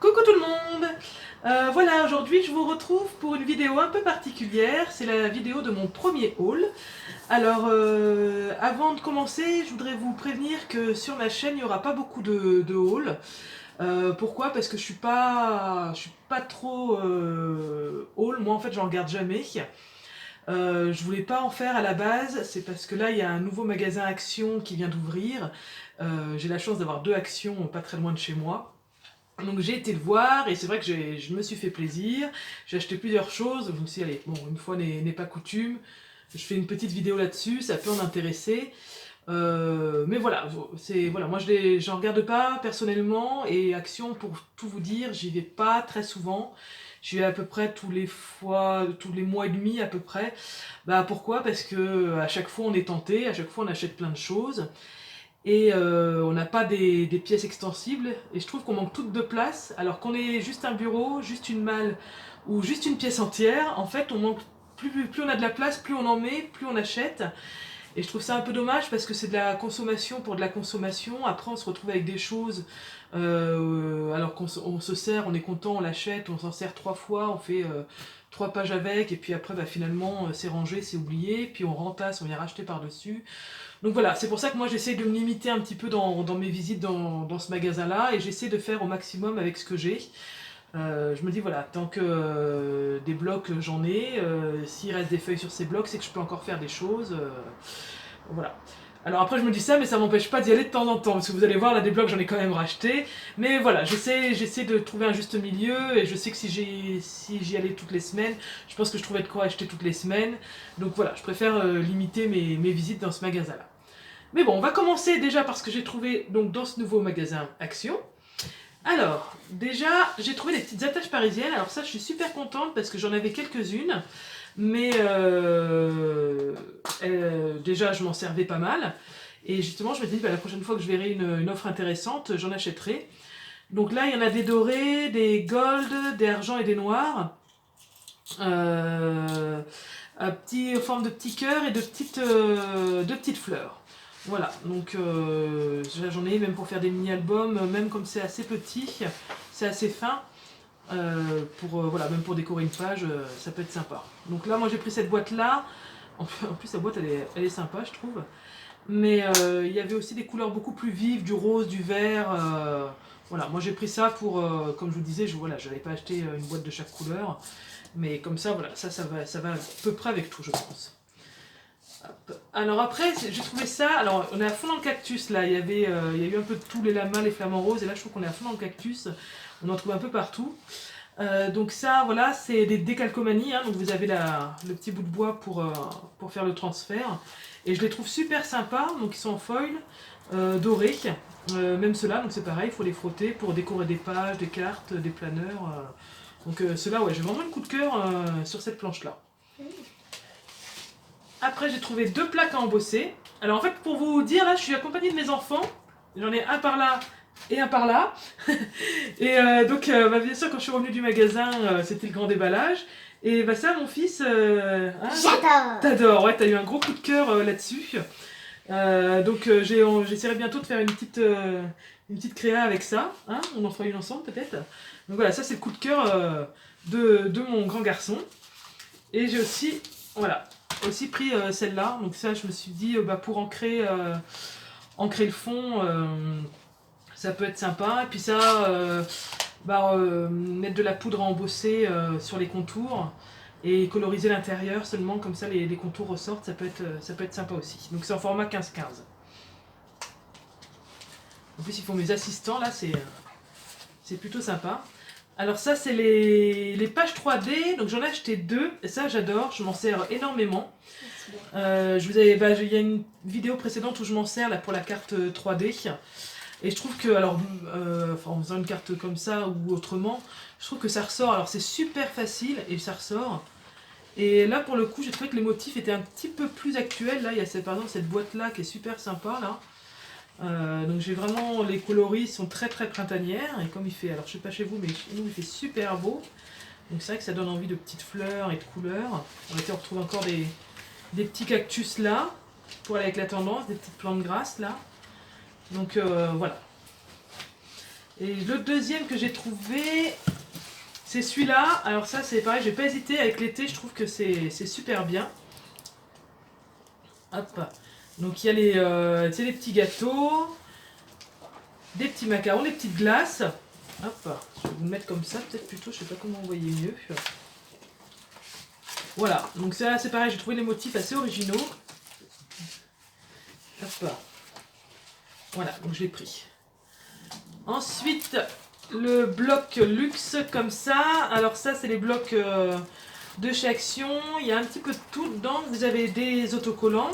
Coucou tout le monde. Voilà, aujourd'hui je vous retrouve pour une vidéo un peu particulière. C'est la vidéo de mon premier haul. Alors, avant de commencer, je voudrais vous prévenir que sur ma chaîne, il n'y aura pas beaucoup de hauls. Pourquoi? Parce que je suis pas trop haul. Moi, en fait, j'en regarde jamais. Je voulais pas en faire à la base. C'est parce que là, il y a un nouveau magasin Action qui vient d'ouvrir. J'ai la chance d'avoir deux Actions pas très loin de chez moi. Donc j'ai été le voir et c'est vrai que je me suis fait plaisir. J'ai acheté plusieurs choses. Donc je me suis dit, allez, bon, une fois n'est pas coutume, je fais une petite vidéo là-dessus, ça peut en intéresser. Mais voilà, voilà, moi j'en regarde pas personnellement et Action, pour tout vous dire, j'y vais pas très souvent. J'y vais à peu près tous les mois et demi à peu près. Bah pourquoi? Parce que à chaque fois on est tenté, à chaque fois on achète plein de choses. Et on n'a pas des pièces extensibles, et je trouve qu'on manque toutes de place, alors qu'on ait juste un bureau, juste une malle, ou juste une pièce entière, en fait on manque, plus on a de la place, plus on en met, plus on achète, et je trouve ça un peu dommage parce que c'est de la consommation pour de la consommation, après on se retrouve avec des choses, alors on se sert, on est content, on l'achète, on s'en sert 3 fois, on fait 3 pages avec, et puis après bah, finalement c'est rangé, c'est oublié, puis on rentasse, on vient racheter par-dessus. Donc voilà, c'est pour ça que moi j'essaie de me limiter un petit peu dans mes visites dans ce magasin-là, et j'essaie de faire au maximum avec ce que j'ai. Je me dis voilà, tant que des blocs j'en ai, s'il reste des feuilles sur ces blocs, c'est que je peux encore faire des choses. Voilà. Alors après je me dis ça, mais ça m'empêche pas d'y aller de temps en temps, parce que vous allez voir, là des blocs j'en ai quand même racheté. Mais voilà, j'essaie de trouver un juste milieu, et je sais que si j'y allais toutes les semaines, je pense que je trouvais de quoi acheter toutes les semaines. Donc voilà, je préfère limiter mes visites dans ce magasin-là. Mais bon, on va commencer déjà par ce que j'ai trouvé donc, dans ce nouveau magasin Action. Alors, déjà, j'ai trouvé des petites attaches parisiennes. Alors ça, je suis super contente parce que j'en avais quelques-unes. Mais déjà, je m'en servais pas mal. Et justement, je me dis, bah, la prochaine fois que je verrai une offre intéressante, j'en achèterai. Donc là, il y en a des dorés, des gold, des argent et des noirs. En forme de petits cœurs et de petites fleurs. Voilà, donc j'en ai même pour faire des mini-albums, même comme c'est assez petit, c'est assez fin, voilà, même pour décorer une page, ça peut être sympa. Donc là, moi j'ai pris cette boîte-là, en plus la boîte elle est sympa, je trouve, mais il y avait aussi des couleurs beaucoup plus vives, du rose, du vert, voilà, moi j'ai pris ça pour, comme je vous disais, voilà, je n'avais pas acheté une boîte de chaque couleur, mais comme ça, voilà, ça va à peu près avec tout, je pense. Hop. Alors après, j'ai trouvé ça. Alors on est à fond dans le cactus là. Il y a eu un peu de tout, les lamas, les flamants roses. Et là, je trouve qu'on est à fond dans le cactus. On en trouve un peu partout. Donc ça, voilà, c'est des décalcomanies. Hein, donc vous avez le petit bout de bois pour faire le transfert. Et je les trouve super sympas. Donc ils sont en foil doré. Même ceux-là, donc c'est pareil, il faut les frotter pour décorer des pages, des cartes, des planeurs. Donc ceux-là, ouais, j'ai vraiment un coup de cœur sur cette planche-là. Après, j'ai trouvé 2 plaques à embosser. Alors en fait, pour vous dire, là, je suis accompagnée de mes enfants. J'en ai un par là et un par là. Et donc, bah, bien sûr, quand je suis revenue du magasin, c'était le grand déballage. Et bah ça, mon fils, hein, J'adore. t'adores, ouais, t'as eu un gros coup de cœur là-dessus. Donc j'essaierai bientôt de faire une petite créa avec ça. Hein, on en fera une ensemble peut-être. Donc voilà, ça c'est le coup de cœur de mon grand garçon. Et j'ai aussi pris celle-là. Donc ça, je me suis dit, bah, pour ancrer le fond, ça peut être sympa. Et puis ça, mettre de la poudre à embosser sur les contours et coloriser l'intérieur seulement, comme ça les contours ressortent, ça peut être sympa aussi. Donc c'est en format 15-15. En plus, ils font mes assistants, là, c'est plutôt sympa. Alors ça, c'est les pages 3D, donc j'en ai acheté 2, et ça j'adore, je m'en sers énormément. Il y a une vidéo précédente où je m'en sers là, pour la carte 3D, et je trouve que, alors, en faisant une carte comme ça ou autrement, je trouve que ça ressort, alors c'est super facile, et ça ressort. Et là, pour le coup, j'ai trouvé que les motifs étaient un petit peu plus actuels, là, il y a par exemple cette boîte-là qui est super sympa, là. Donc j'ai vraiment, les coloris sont très très printanières, et comme il fait, alors je sais pas chez vous, mais chez nous il fait super beau, donc c'est vrai que ça donne envie de petites fleurs et de couleurs. On retrouve encore des petits cactus là, pour aller avec la tendance, des petites plantes grasses là, donc voilà. Et le deuxième que j'ai trouvé, c'est celui-là. Alors ça, c'est pareil, j'ai pas hésité avec l'été, je trouve que c'est super bien. Hop. Donc il y a tu sais, les petits gâteaux, des petits macarons, des petites glaces. Hop, je vais vous le mettre comme ça, peut-être plutôt, je sais pas comment vous voyez mieux. Voilà, donc ça c'est pareil, j'ai trouvé les motifs assez originaux. Hop. Voilà, donc je l'ai pris. Ensuite, le bloc luxe comme ça. Alors ça, c'est les blocs de chez Action. Il y a un petit peu de tout dedans. Vous avez des autocollants.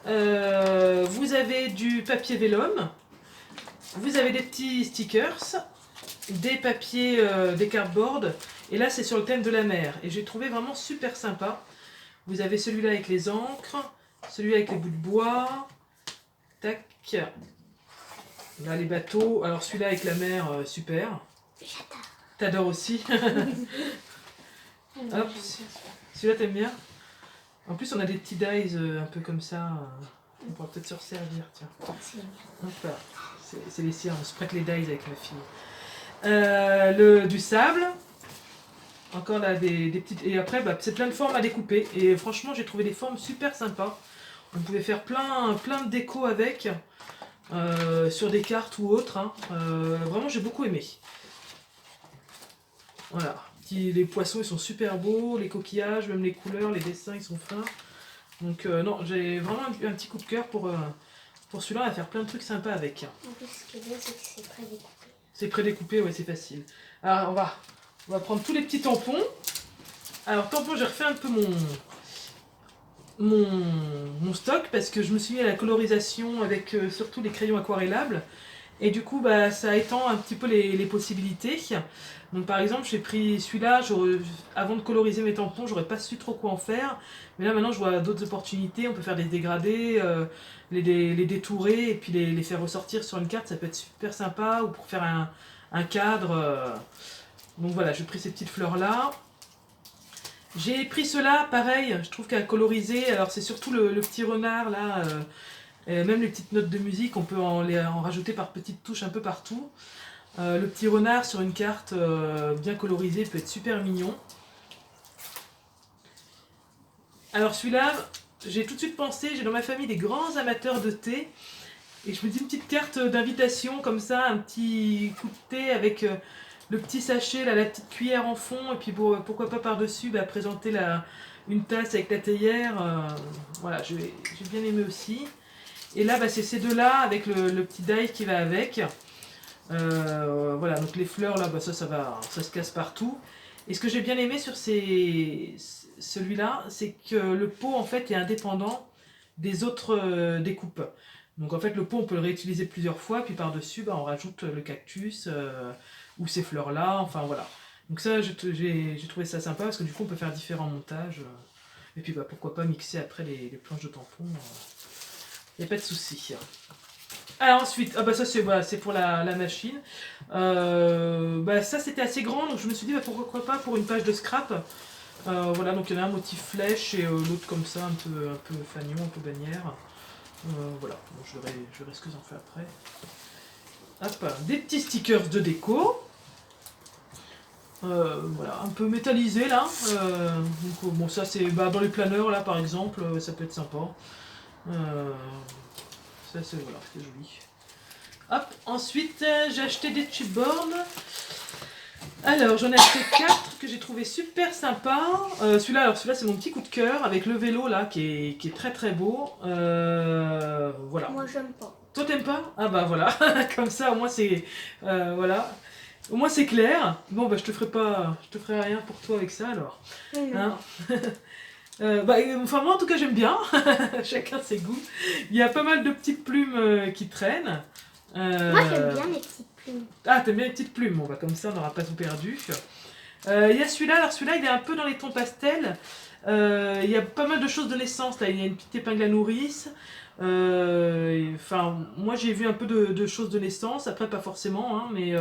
Vous avez du papier vélum. Vous avez des petits stickers. Des papiers, des cardboards. Et là, c'est sur le thème de la mer. Et j'ai trouvé vraiment super sympa. Vous avez celui-là avec les encres. Celui avec les bouts de bois. Tac. Là, les bateaux. Alors, celui-là avec la mer, super. J'adore. T'adores aussi. Hop. Celui-là, t'aimes bien. En plus, on a des petits dies un peu comme ça. On pourra peut-être se resservir, tiens. Hop. C'est les siens. On se prête les dies avec ma fille. Du sable. Encore là, des petites... Et après, bah, c'est plein de formes à découper. Et franchement, j'ai trouvé des formes super sympas. On pouvait faire plein de déco avec. Sur des cartes ou autres. Hein. Vraiment, j'ai beaucoup aimé. Voilà. Les poissons, ils sont super beaux. Les coquillages, même les couleurs, les dessins, ils sont fins. Donc, non, j'ai vraiment un petit coup de cœur pour celui-là. On va faire plein de trucs sympas avec. En plus, ce qui est bien, c'est que c'est prédécoupé. C'est prédécoupé, ouais, c'est facile. Alors, on va prendre tous les petits tampons. Alors, tampons, j'ai refait un peu mon stock parce que je me suis mis à la colorisation avec surtout les crayons aquarellables et du coup bah, ça étend un petit peu les possibilités. Donc par exemple j'ai pris celui-là, avant de coloriser mes tampons j'aurais pas su trop quoi en faire, mais là maintenant je vois d'autres opportunités, on peut faire des dégradés, les détourer et puis les faire ressortir sur une carte, ça peut être super sympa, ou pour faire un cadre. Donc voilà, j'ai pris ces petites fleurs là. J'ai pris cela, pareil, je trouve qu'à coloriser, alors c'est surtout le petit renard là, même les petites notes de musique, on peut en rajouter par petites touches un peu partout. Le petit renard sur une carte bien colorisée peut être super mignon. Alors celui-là, j'ai tout de suite pensé, j'ai dans ma famille des grands amateurs de thé, et je me dis une petite carte d'invitation comme ça, un petit coup de thé avec... le petit sachet, là, la petite cuillère en fond, et puis pourquoi pas par-dessus bah, présenter une tasse avec la théière. Voilà, j'ai bien aimé aussi. Et là, bah, c'est ces deux-là avec le petit die qui va avec. Voilà, donc les fleurs, là, bah, ça se casse partout. Et ce que j'ai bien aimé sur celui-là, c'est que le pot, en fait, est indépendant des autres découpes. Donc en fait, le pot, on peut le réutiliser plusieurs fois, puis par-dessus, bah, on rajoute le cactus ou ces fleurs-là, enfin voilà. Donc ça, j'ai trouvé ça sympa, parce que du coup, on peut faire différents montages. Et puis, bah, pourquoi pas mixer après les planches de tampons. Il n'y a pas de souci. Alors ensuite, ah bah ça c'est pour la machine. Bah ça c'était assez grand, donc je me suis dit bah, pourquoi pas pour une page de scrap. Voilà, donc il y en a un motif flèche et l'autre comme ça, un peu fanion, un peu bannière. Voilà, bon, je verrai ce que j'en fais après. Hop, des petits stickers de déco. Voilà, un peu métallisé là. Donc, bon, ça c'est dans les planeurs là par exemple, ça peut être sympa. Ça c'est voilà, c'est joli. Hop, ensuite j'ai acheté des chipboards. Alors j'en ai acheté 4 que j'ai trouvé super sympa. Celui-là c'est mon petit coup de cœur avec le vélo là qui est très très beau. Voilà. Moi j'aime pas. Toi t'aimes pas? Ah bah voilà, comme ça au moins c'est voilà. Au moins c'est clair. Bon bah je te ferai rien pour toi avec ça alors. Hein. Enfin moi en tout cas j'aime bien, chacun ses goûts. Il y a pas mal de petites plumes qui traînent. Moi j'aime bien les petites plumes. Ah t'aimes bien les petites plumes, bon bah comme ça on n'aura pas tout perdu. Il y a celui-là, alors celui-là il est un peu dans les tons pastels. Il y a pas mal de choses de naissance là, il y a une petite épingle à nourrice. Enfin moi j'ai vu un peu de choses de naissance, après pas forcément, hein, mais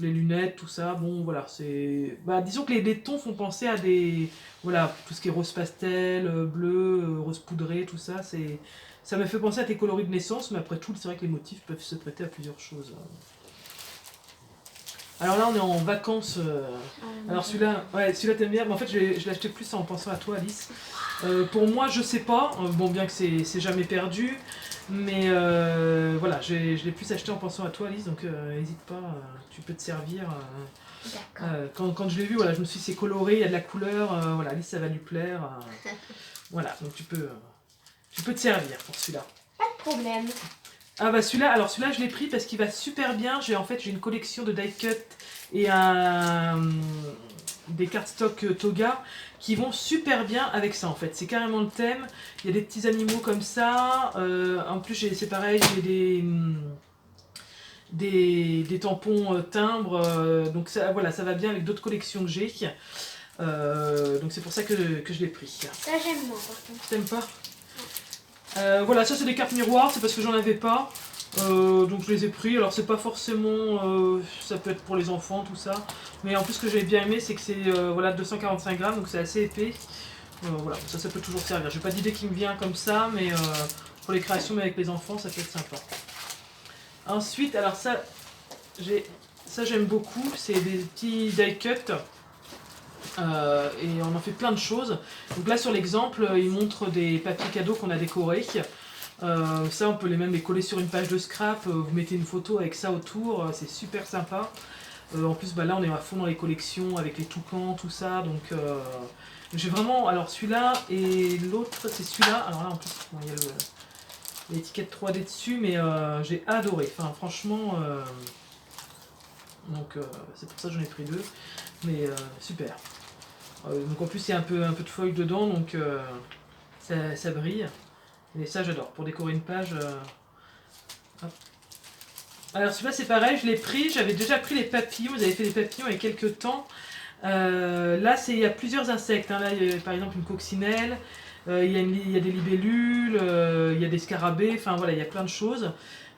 les lunettes, tout ça, bon voilà, c'est... Bah, disons que les tons font penser à des... Voilà, tout ce qui est rose pastel, bleu, rose poudré, tout ça, ça me fait penser à tes coloris de naissance, mais après tout, c'est vrai que les motifs peuvent se prêter à plusieurs choses. Alors là, on est en vacances. Alors celui-là, ouais, celui-là t'aimes bien. Mais en fait, je l'ai acheté plus en pensant à toi, Alice. Pour moi, je sais pas. Bon, bien que c'est jamais perdu. Mais voilà, je l'ai plus acheté en pensant à toi, Alice. Donc n'hésite pas, tu peux te servir. Quand je l'ai vu, voilà, je me suis dit c'est coloré, il y a de la couleur. Voilà, Alice, ça va lui plaire. Voilà, donc tu peux te servir pour celui-là. Pas de problème. Ah bah celui-là, alors celui-là je l'ai pris parce qu'il va super bien. J'ai une collection de die cut et des cardstock Toga qui vont super bien avec ça en fait. C'est carrément le thème. Il y a des petits animaux comme ça. En plus c'est pareil, j'ai des tampons timbres. Donc ça, voilà, ça va bien avec d'autres collections que j'ai. Donc c'est pour ça que je l'ai pris. Ça j'aime moi par contre. T'aimes pas? Voilà, ça c'est des cartes miroirs, c'est parce que j'en avais pas. Donc je les ai pris. Alors c'est pas forcément, ça peut être pour les enfants tout ça, mais en plus ce que j'ai bien aimé c'est que c'est voilà 245 grammes, donc c'est assez épais. Voilà, ça peut toujours servir. J'ai pas d'idée qui me vient comme ça, mais pour les créations mais avec les enfants ça peut être sympa. Ensuite, alors ça j'aime beaucoup, c'est des petits die cut. Et on en fait plein de choses. Donc là sur l'exemple, il montre des papiers cadeaux qu'on a décorés. Ça on peut même les coller sur une page de scrap, vous mettez une photo avec ça autour, c'est super sympa. En plus bah, là on est à fond dans les collections avec les toucans, tout ça, donc j'ai vraiment, alors celui-là et l'autre c'est celui-là, alors là en plus bon, il y a l'étiquette 3D dessus, mais j'ai adoré, enfin franchement, donc c'est pour ça que j'en ai pris deux, mais super. Donc en plus il y a un peu de feuille dedans, donc ça brille. Et ça j'adore, pour décorer une page. Hop. Alors celui-là c'est pareil, je l'ai pris, j'avais déjà pris les papillons, j'avais fait des papillons il y a quelques temps. Là il y a plusieurs insectes, hein. Là il y a par exemple une coccinelle, il y a des libellules, il y a des scarabées, enfin voilà, il y a plein de choses.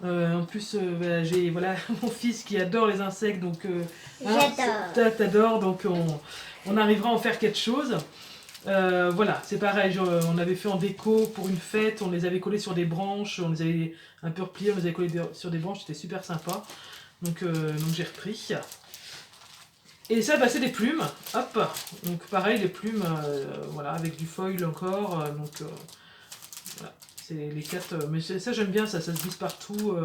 En plus bah, j'ai voilà, mon fils qui adore les insectes, donc j'adore. T'adores, donc on arrivera à en faire quelque chose. Voilà, c'est pareil, on avait fait en déco pour une fête, on les avait collés sur des branches, on les avait un peu repliés, on les avait collés sur des branches, c'était super sympa. Donc j'ai repris. Et ça, bah, c'est des plumes, hop, donc pareil, les plumes, voilà, avec du foil encore, donc voilà, c'est les quatre, mais ça j'aime bien, ça se glisse partout.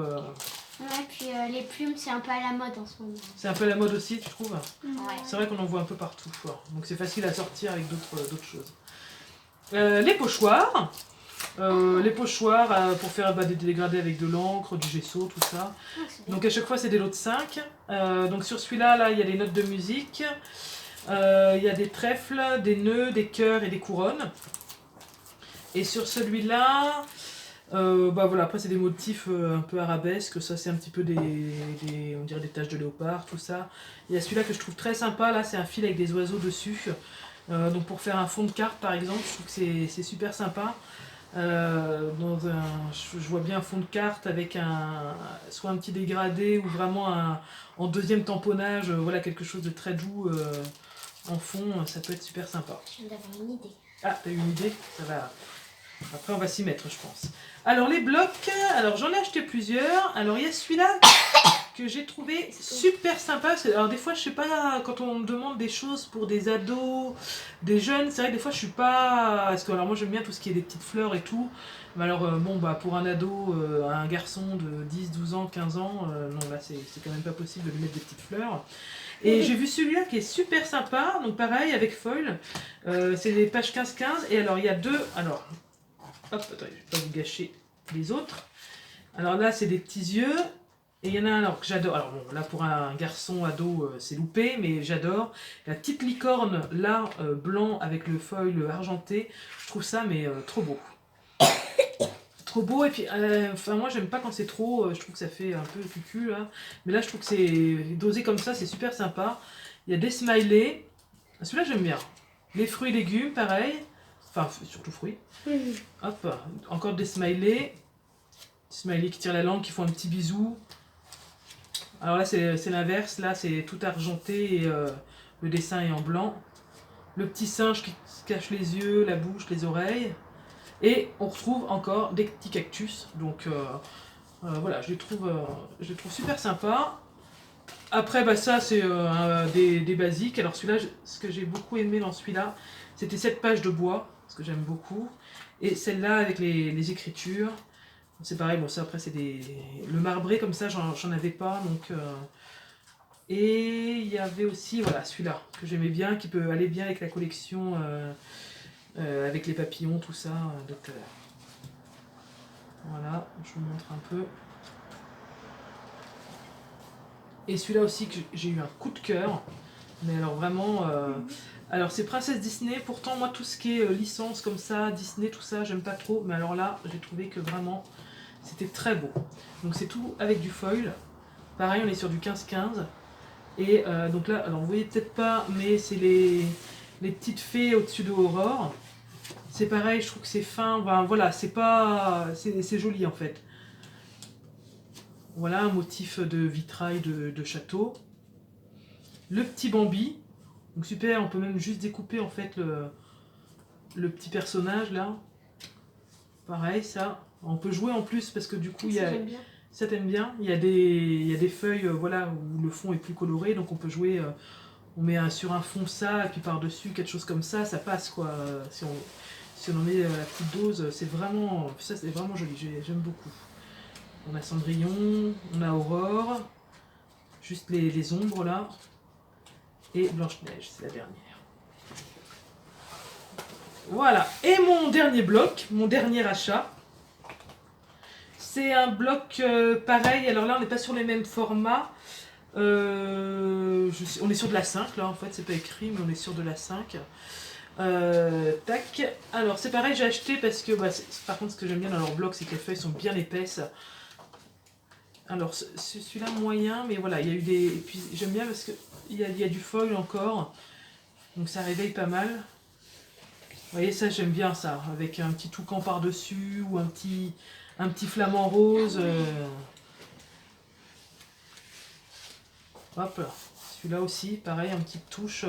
Ouais, puis les plumes, c'est un peu à la mode en ce moment. C'est un peu la mode aussi, tu trouves? Ouais. C'est vrai qu'on en voit un peu partout, donc c'est facile à sortir avec d'autres choses. Les pochoirs. Les pochoirs pour faire des dégradés avec de l'encre, du gesso, tout ça. Donc à chaque fois c'est des lots de 5. Donc sur celui-là, là, il y a des notes de musique. Il y a des trèfles, des nœuds, des cœurs et des couronnes. Et sur celui-là, bah voilà, après c'est des motifs un peu arabesques. Ça c'est un petit peu on dirait des taches de léopard, tout ça. Il y a celui-là que je trouve très sympa, là c'est un fil avec des oiseaux dessus. Donc pour faire un fond de carte par exemple, je trouve que c'est super sympa. Je vois bien un fond de carte avec soit un petit dégradé ou vraiment en deuxième tamponnage, voilà, quelque chose de très doux en fond, ça peut être super sympa. Je viens d'avoir une idée. Ah, t'as eu une idée? Ça va. Après on va s'y mettre je pense. Alors les blocs, alors j'en ai acheté plusieurs. Alors il y a celui-là que j'ai trouvé super sympa. Parce que, alors des fois je sais pas, quand on me demande des choses pour des ados, des jeunes, c'est vrai que des fois je suis pas... Parce que alors moi j'aime bien tout ce qui est des petites fleurs et tout. Mais alors bon bah pour un ado, un garçon de 10, 12 ans, 15 ans, non là c'est quand même pas possible de lui mettre des petites fleurs. Et j'ai vu celui-là qui est super sympa, donc pareil avec foil. C'est les pages 15-15 et alors il y a deux... Alors, hop, attendez, je vais pas vous gâcher les autres. Alors là c'est des petits yeux. Et il y en a un alors, que j'adore. Alors bon, là pour un garçon ado, c'est loupé, mais j'adore. La petite licorne, là, blanc avec le foil argenté. Je trouve ça, mais trop beau. Trop beau. Et puis, enfin, moi, j'aime pas quand c'est trop. Je trouve que ça fait un peu cucu, là. Mais là, je trouve que c'est dosé comme ça, c'est super sympa. Il y a des smileys. Celui-là, j'aime bien. Les fruits et légumes, pareil. Enfin, surtout fruits. Hop, encore des smileys. Smiley qui tirent la langue, qui font un petit bisou. Alors là c'est l'inverse, là c'est tout argenté et le dessin est en blanc. Le petit singe qui se cache les yeux, la bouche, les oreilles. Et on retrouve encore des petits cactus. Donc voilà, je les trouve super sympas. Après, bah, ça, c'est des basiques. Alors celui-là, ce que j'ai beaucoup aimé dans celui-là, c'était cette page de bois, ce que j'aime beaucoup. Et celle-là avec les écritures. C'est pareil, bon ça après c'est le marbré comme ça, j'en avais pas. Donc, et il y avait aussi, voilà, celui-là, que j'aimais bien, qui peut aller bien avec la collection, avec les papillons, tout ça. Donc, voilà, je vous montre un peu. Et celui-là aussi que j'ai eu un coup de cœur. Mais alors vraiment... alors c'est Princesse Disney, pourtant moi tout ce qui est licence comme ça, Disney, tout ça, j'aime pas trop. Mais alors là, j'ai trouvé que vraiment, c'était très beau. Donc c'est tout avec du foil. Pareil, on est sur du 15-15. Et donc là, alors vous voyez peut-être pas, mais c'est les petites fées au-dessus de Aurore. C'est pareil, je trouve que c'est fin, ben, voilà, c'est pas... c'est joli en fait. Voilà un motif de vitrail de château. Le petit Bambi. Donc super, on peut même juste découper en fait le petit personnage là. Pareil, ça. On peut jouer en plus parce que du coup, il y a... Ça t'aime bien. Il y a des feuilles voilà, où le fond est plus coloré, donc on peut jouer... on met sur un fond ça, et puis par-dessus quelque chose comme ça passe quoi. Si on en met la petite dose, c'est vraiment... Ça c'est vraiment joli, j'aime beaucoup. On a Cendrillon, on a Aurore, juste les ombres là, et Blanche-Neige, c'est la dernière. Voilà, et mon dernier bloc, mon dernier achat, c'est un bloc pareil, alors là on n'est pas sur les mêmes formats, on est sur de la 5 là en fait, c'est pas écrit, mais on est sur de la 5. Tac, alors c'est pareil, j'ai acheté parce que, bah, par contre ce que j'aime bien dans leur bloc, c'est que les feuilles sont bien épaisses. Alors celui-là moyen, mais voilà, il y a eu des... Et puis j'aime bien parce qu'il y a du foil encore, donc ça réveille pas mal. Vous voyez, ça j'aime bien ça, avec un petit toucan par-dessus ou un petit flamant rose. Hop là, celui-là aussi, pareil, une petite touche.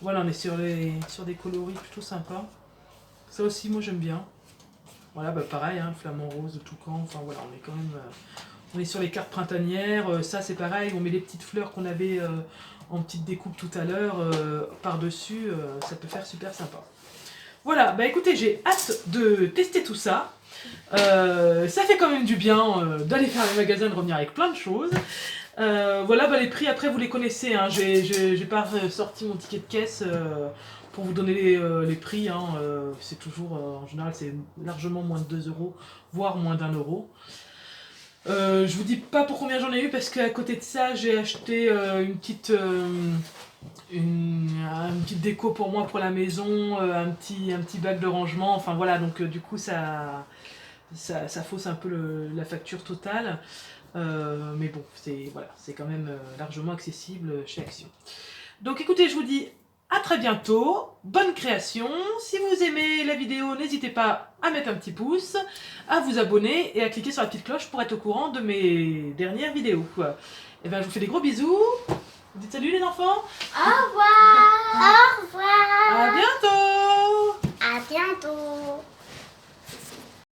Voilà, on est sur des coloris plutôt sympas. Ça aussi, moi j'aime bien. Voilà, bah pareil, hein, le flamant rose, le toucan, enfin voilà, on est quand même... on est sur les cartes printanières, ça c'est pareil, on met les petites fleurs qu'on avait en petite découpe tout à l'heure par-dessus, ça peut faire super sympa. Voilà, bah écoutez, j'ai hâte de tester tout ça. Ça fait quand même du bien d'aller faire les magasins, de revenir avec plein de choses. Voilà, bah les prix après vous les connaissez, hein. J'ai pas sorti mon ticket de caisse pour vous donner les prix, hein. C'est toujours, en général c'est largement moins de 2 €, voire moins d'1 €. Je vous dis pas pour combien j'en ai eu parce qu'à côté de ça j'ai acheté une petite déco pour moi pour la maison, un petit bac de rangement, enfin voilà, donc du coup ça fausse un peu la facture totale, mais bon c'est quand même largement accessible chez Action. Donc écoutez, je vous dis à très bientôt, bonne création. Si vous aimez la vidéo, n'hésitez pas à mettre un petit pouce, à vous abonner et à cliquer sur la petite cloche pour être au courant de mes dernières vidéos. Et ben je vous fais des gros bisous. Dites salut les enfants. Au revoir. Au revoir. À bientôt. À bientôt.